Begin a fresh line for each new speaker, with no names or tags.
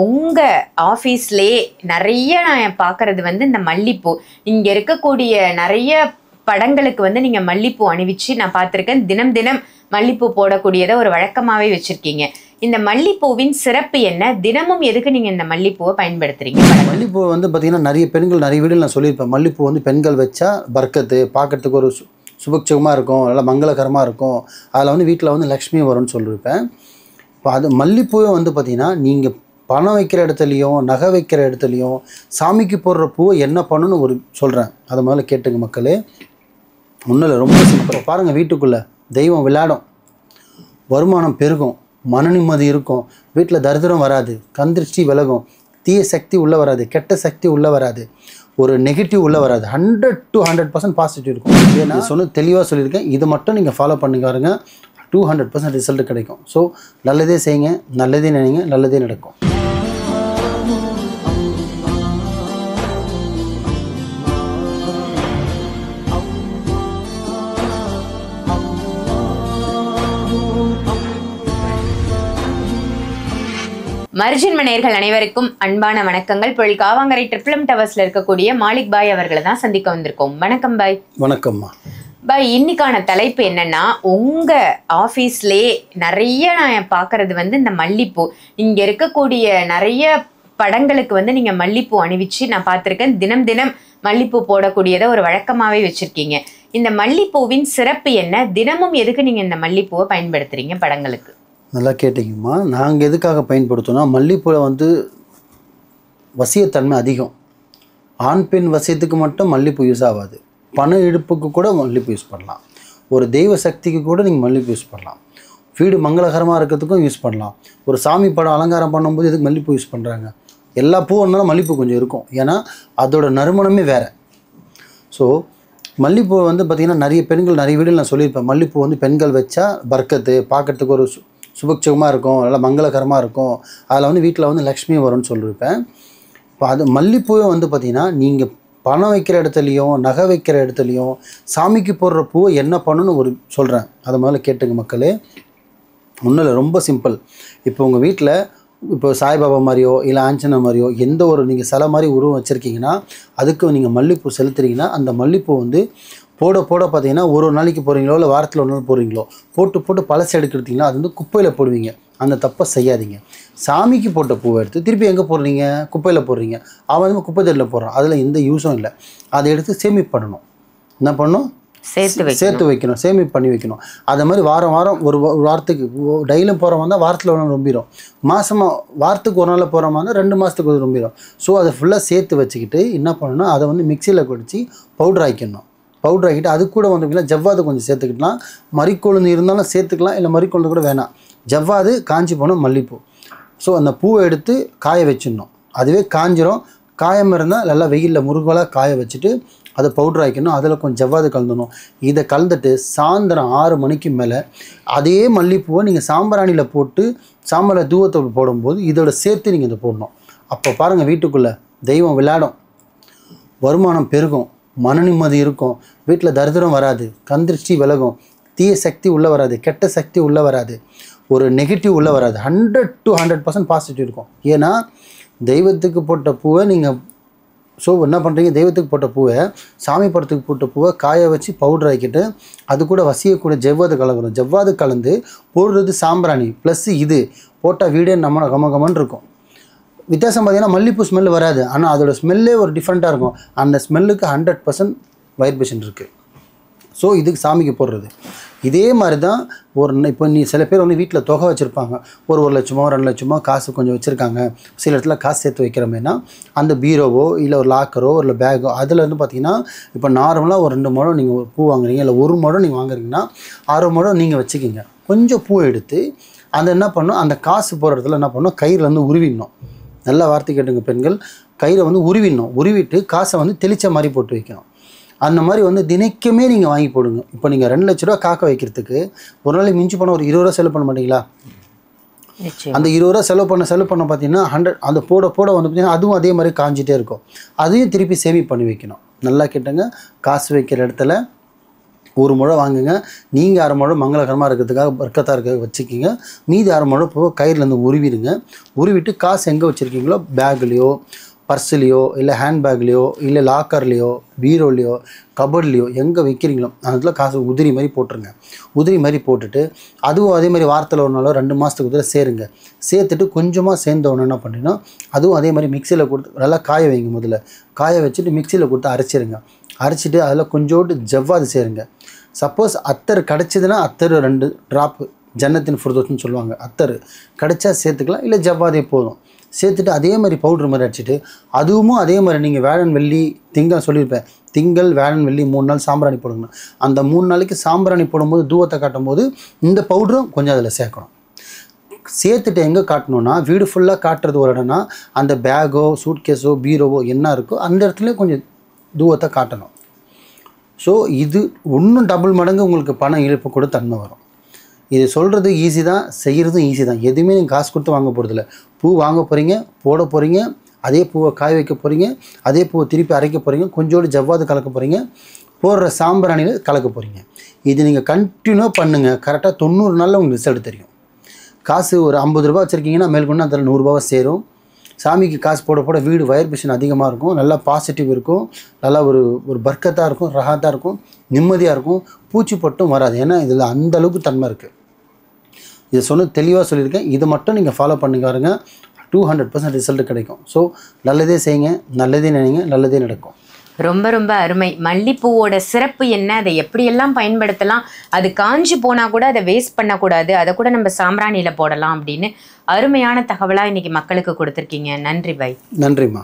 உங்க ஆஃபீஸ்லயே நிறைய நான் பார்க்கறது வந்து இந்த மல்லிப்பூ. இங்க இருக்கக்கூடிய நிறைய படங்களுக்கு வந்து நீங்க மல்லிப்பூ அணிவிச்சு நான் பார்த்துருக்கேன். தினம் தினம் மல்லிப்பூ போடக்கூடியதை ஒரு வழக்கமாவே வச்சிருக்கீங்க. இந்த மல்லிப்பூவின் சிறப்பு என்ன? தினமும் எதுக்கு நீங்க இந்த மல்லிப்பூவை பயன்படுத்துறீங்க?
மல்லிப்பூ வந்து பார்த்தீங்கன்னா நிறைய பெண்கள் நிறைய வீடுகள் நான் சொல்லியிருப்பேன். மல்லிப்பூ வந்து பெண்கள் வச்சா பர்க்கத்து, பார்க்கறதுக்கு ஒரு சுபக்ஷமாக இருக்கும், நல்லா மங்களகரமாக இருக்கும். அதில் வந்து வீட்டில் வந்து லக்ஷ்மி வரும்னு சொல்லியிருப்பேன். இப்போ அது மல்லிப்பூவை வந்து பார்த்தீங்கன்னா நீங்கள் பணம் வைக்கிற இடத்துலையும் நகை வைக்கிற இடத்துலையும் சாமிக்கு போடுற பூவை என்ன பண்ணணும்னு ஒரு சொல்கிறேன். அதை முதல்ல கேட்டுங்க மக்களே. ஒன்றும் இல்லை, ரொம்ப சிம்பிள். பாருங்கள், வீட்டுக்குள்ளே தெய்வம் விளையாடும், வருமானம் பெருகும், மன நிம்மதி இருக்கும், வீட்டில் தரித்திரம் வராது, கந்திருஷ்டி விலகும், தீய சக்தி உள்ளே வராது, கெட்ட சக்தி உள்ளே வராது, ஒரு நெகட்டிவ் உள்ளே வராது. 100 to 100% பாசிட்டிவ் இருக்கும். ஏன்னா தெளிவாக சொல்லியிருக்கேன். இது மட்டும் நீங்கள் ஃபாலோ பண்ணி பாருங்க, 200% ரிசல்ட் கிடைக்கும். ஸோ நல்லதே செய்யுங்க, நல்லதே நினைங்க, நல்லதே நடக்கும்.
மர்ஜின் நேயர்கள் அனைவருக்கும் அன்பான வணக்கங்கள். பொருள் காவாங்கரை ட்ரிபிளம் டவர்ஸ்ல இருக்கக்கூடிய மாலிக் பாய் அவர்களை தான் சந்திக்க வந்திருக்கோம். வணக்கம் பாய்.
வணக்கம்மா
பாய். இன்னைக்கான தலைப்பு என்னன்னா, உங்க ஆஃபீஸ்லயே நிறைய நான் பார்க்கறது வந்து இந்த மல்லிப்பூ. இங்க இருக்கக்கூடிய நிறைய படங்களுக்கு வந்து நீங்க மல்லிப்பூ அணிவிச்சு நான் பார்த்துருக்கேன். தினம் தினம் மல்லிப்பூ போடக்கூடியதை ஒரு வழக்கமாவே வச்சிருக்கீங்க. இந்த மல்லிப்பூவின் சிறப்பு என்ன? தினமும் எதுக்கு நீங்க இந்த மல்லிப்பூவை பயன்படுத்துறீங்க படங்களுக்கு?
நல்லா கேட்டிங்கம்மா. நாங்கள் எதுக்காக பயன்படுத்தோன்னா, மல்லிப்பூவில் வந்து வசியத்தன்மை அதிகம். ஆண் பெண் வசியத்துக்கு மட்டும் மல்லிப்பூ யூஸ் ஆகாது. பண இடுப்புக்கு கூட மல்லிப்பூ யூஸ் பண்ணலாம். ஒரு தெய்வ சக்திக்கு கூட நீங்கள் மல்லிப்பூ யூஸ் பண்ணலாம். வீடு மங்களகரமாக இருக்கிறதுக்கும் யூஸ் பண்ணலாம். ஒரு சாமி படம் அலங்காரம் பண்ணும்போது எதுக்கு மல்லிப்பூ யூஸ் பண்ணுறாங்க? எல்லா பூவும் இருந்தாலும் மல்லிப்பூ கொஞ்சம் இருக்கும். ஏன்னா அதோட நறுமணமே வேறு. ஸோ மல்லிப்பூ வந்து பார்த்திங்கன்னா நிறைய பெண்கள் நிறைய வீடுகள் நான் சொல்லியிருப்பேன். மல்லிப்பூ வந்து பெண்கள் வச்சா பர்க்கத்து, பார்க்கறதுக்கு ஒரு சுபக்ஷமாக இருக்கும், நல்லா மங்களகரமாக இருக்கும். அதில் வந்து வீட்டில் வந்து லக்ஷ்மி வரும்னு சொல்லியிருப்பேன். இப்போ அது மல்லிப்பூவை வந்து பார்த்திங்கன்னா நீங்கள் பணம் வைக்கிற இடத்துலையும் நகை வைக்கிற இடத்துலையும் சாமிக்கு போடுற பூவை என்ன பண்ணணும்னு ஒரு சொல்கிறேன். அதை முதல்ல கேட்டுங்க மக்களே. ஒன்றும் இல்லை, ரொம்ப சிம்பிள். இப்போ உங்கள் வீட்டில் இப்போ சாய்பாபா மாதிரியோ இல்லை ஆஞ்சனா மாதிரியோ எந்த ஒரு நீங்கள் சிலை மாதிரி உருவம் வச்சுருக்கீங்கன்னா அதுக்கு நீங்கள் மல்லிப்பூ செலுத்துறீங்கன்னா அந்த மல்லிப்பூ வந்து போட போட பார்த்தீங்கன்னா ஒரு நாளைக்கு போடுறீங்களோ இல்லை வாரத்தில் ஒரு நாள் போடுறீங்களோ போட்டு பழசு எடுக்கிறீங்களா அது வந்து குப்பையில் போடுவீங்க. அந்த தப்பை செய்யாதீங்க. சாமிக்கு போட்ட பூவை எடுத்து திருப்பி எங்கே போடுறீங்க? குப்பையில் போடுறீங்க. அவன் வந்து குப்பை தட்டில் போடுறான். அதில் எந்த யூஸும் இல்லை. அதை எடுத்து சேமிப்பு பண்ணணும். என்ன பண்ணணும்? சேர்த்து வைக்கணும், சேமிப்பு பண்ணி வைக்கணும். அதை மாதிரி வாரம் ஒரு வாரத்துக்கு டெய்லியும் போகிறவங்க தான் வாரத்தில் ஒரு நாள் ரொம்பிடும். மாதமாக வாரத்துக்கு ஒரு நாளில் போகிற மாதிரி 2 மாதத்துக்கு ஒரு ரொம்பிடும். ஸோ அதை ஃபுல்லாக சேர்த்து வச்சுக்கிட்டு என்ன பண்ணணும்னா அதை வந்து மிக்சியில் குடித்து பவுடர் ஆக்கிடணும். பவுடர் ஆக்கிட்டு அது கூட வந்து ஜவ்வாது கொஞ்சம் சேர்த்துக்கிட்டலாம். மறிக்கொழுந்து இருந்தாலும் சேர்த்துக்கலாம், இல்லை மறிக்கொழுந்து கூட வேணாம். ஜவ்வாது காஞ்சி போன மல்லிப்பூ. ஸோ அந்த பூவை எடுத்து காய வச்சிடணும். அதுவே காஞ்சிரும். காயம் இருந்தால் நல்லா வெயிலில் முருகலாக காய வச்சுட்டு அதை பவுடர் ஆக்கிடணும். அதில் கொஞ்சம் ஜவ்வாது கலந்துடணும். இதை கலந்துட்டு சாயந்தரம் 6 மணிக்கு மேலே அதே மல்லிப்பூவை நீங்கள் சாம்பிராணியில் போட்டு சாம்பாரில் தூவத்தை போடும்போது இதோட சேர்த்து நீங்கள் இதை போடணும். அப்போ பாருங்கள், வீட்டுக்குள்ளே தெய்வம் விளையாடும், வருமானம் பெருகும், மன நிம்மதி இருக்கும், வீட்டில் தரித்திரம் வராது, கந்திருஷ்டி விலகும், தீய சக்தி உள்ளே வராது, கெட்ட சக்தி உள்ளே வராது, ஒரு நெகட்டிவ் உள்ளே வராது. 100 to 100% பாசிட்டிவ் இருக்கும். ஏன்னா தெய்வத்துக்கு போட்ட பூவை நீங்கள் என்ன பண்ணுறீங்க? தெய்வத்துக்கு போட்ட பூவை, சாமி படத்துக்கு போட்ட பூவை காய வச்சு பவுடர் ஆக்கிட்டு அது கூட வசியக்கூட ஜவ்வாது கலக்கணும். ஜவ்வாது கலந்து போடுறது சாம்பிராணி ப்ளஸ் இது போட்டால் வீடே நம்ம கமகமன்னு இருக்கும். வித்தியாசம் பார்த்தீங்கன்னா மல்லிப்பூ ஸ்மெல் வராது, ஆனால் அதோடய ஸ்மெல்லே ஒரு டிஃப்ரெண்ட்டாக இருக்கும். அந்த ஸ்மெல்லுக்கு 100% வைப்ரேஷன் இருக்குது. ஸோ இதுக்கு சாமிக்கு போடுறது இதே மாதிரி தான். இப்போ சில பேர் வந்து வீட்டில் தொகை வச்சுருப்பாங்க. ஒரு 1 லட்சமோ 2 லட்சமோ காசு கொஞ்சம் வச்சுருக்காங்க. சில இடத்துல காசு சேர்த்து வைக்கிறோமேனா அந்த பீரோவோ இல்லை ஒரு லாக்கரோ இல்லை பேக்கோ அதில் வந்து பார்த்திங்கன்னா இப்போ நார்மலாக ஒரு 2 முழம் நீங்கள் ஒரு பூ வாங்குறீங்க, இல்லை 1 முழம் நீங்கள் வாங்குறீங்கன்னா 6 முழம் நீங்கள் வச்சுக்கிங்க. கொஞ்சம் பூ எடுத்து அதை என்ன பண்ணணும், அந்த காசு போகிற இடத்துல என்ன பண்ணணும், கயிறில் வந்து உருவிடணும். நல்ல வார்த்தை கேட்டுங்க பெண்கள். கயிறை வந்து உருவிடணும். உருவிட்டு காசை வந்து தெளிச்ச மாதிரி போட்டு வைக்கணும். அந்த மாதிரி வந்து தினைக்குமே நீங்கள் வாங்கி போடுங்க. இப்போ நீங்கள் 2 லட்ச ரூபா காக்க வைக்கிறதுக்கு ஒரு நாளைக்கு மிஞ்சி போனால் ஒரு 20 ரூபா செலவு பண்ண மாட்டீங்களா? அந்த 20 ரூபா செலவு பண்ண பார்த்தீங்கன்னா 100 அந்த போட வந்து பார்த்தீங்கன்னா அதுவும் அதே மாதிரி காஞ்சிட்டே இருக்கும். அதையும் திருப்பி சேமிப்பு பண்ணி வைக்கணும். நல்லா கேட்டுங்க. காசு வைக்கிற இடத்துல ஒரு முழம் வாங்குங்க. நீங்கள் 1/2 முழம் மங்களகரமாக இருக்கிறதுக்காக பர்க்கத்தாக இருக்க வச்சுக்கிங்க. மீதி 1/2 முழம் போக கயிறுலேருந்து உருவிடுங்க. உருவிட்டு காசு எங்கே வச்சுருக்கீங்களோ பேக்லேயோ பர்ஸ்லேயோ இல்லை ஹேண்ட்பேக்லேயோ இல்லை லாக்கர்லேயோ பீரோலையோ கபர்ட்லேயோ எங்கே வைக்கிறீங்களோ அதில் காசு உதிரி மாதிரி போட்டுருங்க. உதிரி மாதிரி போட்டுட்டு அதுவும் அதே மாதிரி வாரத்தில் ஒரு நாளோ 2 மாதத்துக்கு உதவி சேருங்க. சேர்த்துட்டு கொஞ்சமாக சேர்ந்த ஒன்று என்ன பண்ணினா அதுவும் அதே மாதிரி மிக்சியில் கொடுத்து நல்லா காய வைங்க. முதல்ல காய வச்சுட்டு மிக்சியில் கொடுத்து அரைச்சிருங்க. அரைச்சிட்டு அதில் கொஞ்சோண்டு ஜவ்வாது சேருங்க. சப்போஸ் அத்தர் கிடச்சிதுன்னா அத்தர் 2 ட்ராப்பு ஜன்னத்தின் ஃபுர்தோஸ்னு சொல்லுவாங்க. அத்தர் கிடச்சா சேர்த்துக்கலாம், இல்லை ஜவ்வாதே போதும். சேர்த்துட்டு அதே மாதிரி பவுட்ரு மாதிரி அடிச்சுட்டு அதுவும் அதே மாதிரி நீங்கள் வேளன் வெள்ளி திங்கள் சொல்லியிருப்பேன், திங்கள் வேளன் வெள்ளி 3 நாள் சாம்பிராணி போடுங்க. அந்த 3 நாளைக்கு சாம்பிராணி போடும்போது தூவத்தை காட்டும் போது இந்த பவுடரும் கொஞ்சம் அதில் சேர்க்கணும். சேர்த்துட்டு எங்கே காட்டணுன்னா வீடு ஃபுல்லாக காட்டுறது ஒரு இடம்னா அந்த பேக்கோ சூட்கேஸோ பீரோவோ என்ன இருக்கோ அந்த இடத்துல கொஞ்சம் தூவத்தை காட்டணும். ஸோ இது இன்னும் டபுள் மடங்கு உங்களுக்கு பணம் இழப்பு கூட தன்மை வரும். இது சொல்கிறது ஈஸி தான், செய்கிறதும் ஈஸி தான். எதுவுமே நீங்கள் காசு கொடுத்து வாங்க போகிறதில்ல. பூ வாங்க போகிறீங்க, போட போகிறீங்க, அதே பூவை காய வைக்க போகிறீங்க, அதே பூவை திருப்பி அரைக்க போகிறீங்க, கொஞ்சோடு ஜவ்வாது கலக்க போகிறீங்க, போடுற சாம்பிராணியில் கலக்க போகிறீங்க. இது நீங்கள் கண்டினியூவாக பண்ணுங்கள். கரெக்டாக 90 நாளில் உங்களுக்கு ரிசல்ட் தெரியும். காசு ஒரு 50 ரூபா வச்சுருக்கீங்கன்னா மேல்கொண்டு அதில் 100 ரூபாவை சேரும். சாமிக்கு காசு போட போட வீடு வைப்ரேஷன் அதிகமாக இருக்கும், நல்லா பாசிட்டிவ் இருக்கும், நல்லா ஒரு பர்க்கத்தாக இருக்கும், ரஹாத்தாக இருக்கும், நிம்மதியாக இருக்கும், பூச்சி பட்டும் வராது. ஏன்னா இதில் அந்தளவுக்கு தன்மை இருக்குது. இதை தெளிவாக சொல்லியிருக்கேன். இதை மட்டும் நீங்கள் ஃபாலோ பண்ணி பாருங்க, 200% ரிசல்ட் கிடைக்கும். ஸோ நல்லதே செய்யுங்க, நல்லதே நினைங்க, நல்லதே நடக்கும்.
ரொம்ப ரொம்ப அருமை. மல்லிப்பூவோட சிறப்பு என்ன, அதை எப்படியெல்லாம் பயன்படுத்தலாம், அது காஞ்சி போனால் கூட அதை வேஸ்ட் பண்ணக்கூடாது, அதை கூட நம்ம சாம்பிராணியில் போடலாம் அப்படின்னு அருமையான தகவலாக இன்றைக்கி மக்களுக்கு கொடுத்துருக்கீங்க. நன்றி பாய்.
நன்றிம்மா.